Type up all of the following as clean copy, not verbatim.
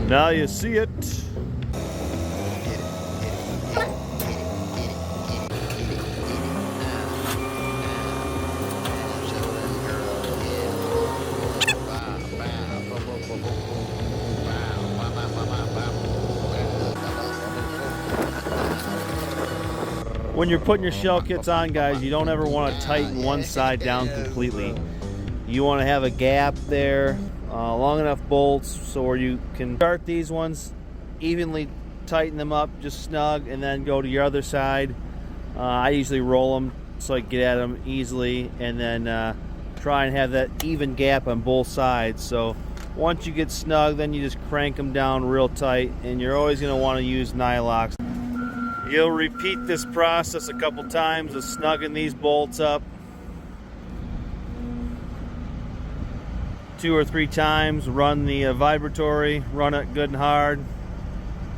Now you see it. When you're putting your shell kits on, guys, you don't ever want to tighten one side down completely. You want to have a gap there, long enough bolts so where you can start these ones, evenly tighten them up just snug, and then go to your other side. I usually roll them so I can get at them easily, and then try and have that even gap on both sides. So once you get snug, then you just crank them down real tight, and you're always going to want to use Nylox. You'll repeat this process a couple times of snugging these bolts up 2 or 3 times. Run the vibratory, run it good and hard,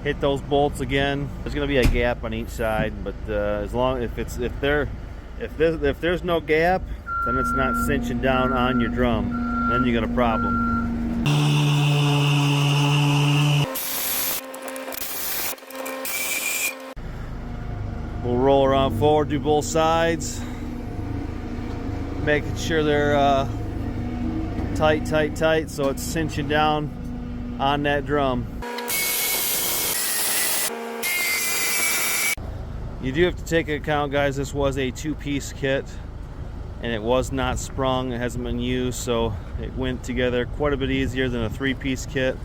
hit those bolts again. There's going to be a gap on each side, but as long if there's no gap, then it's not cinching down on your drum. Then you got a problem. We'll roll around forward, do both sides, making sure they're tight, so it's cinching down on that drum. You do have to take into account, guys, this was a 2-piece kit, and it was not sprung, it hasn't been used, so it went together quite a bit easier than a 3-piece kit,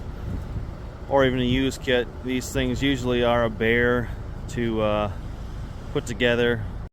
or even a used kit. These things usually are a bear to put together.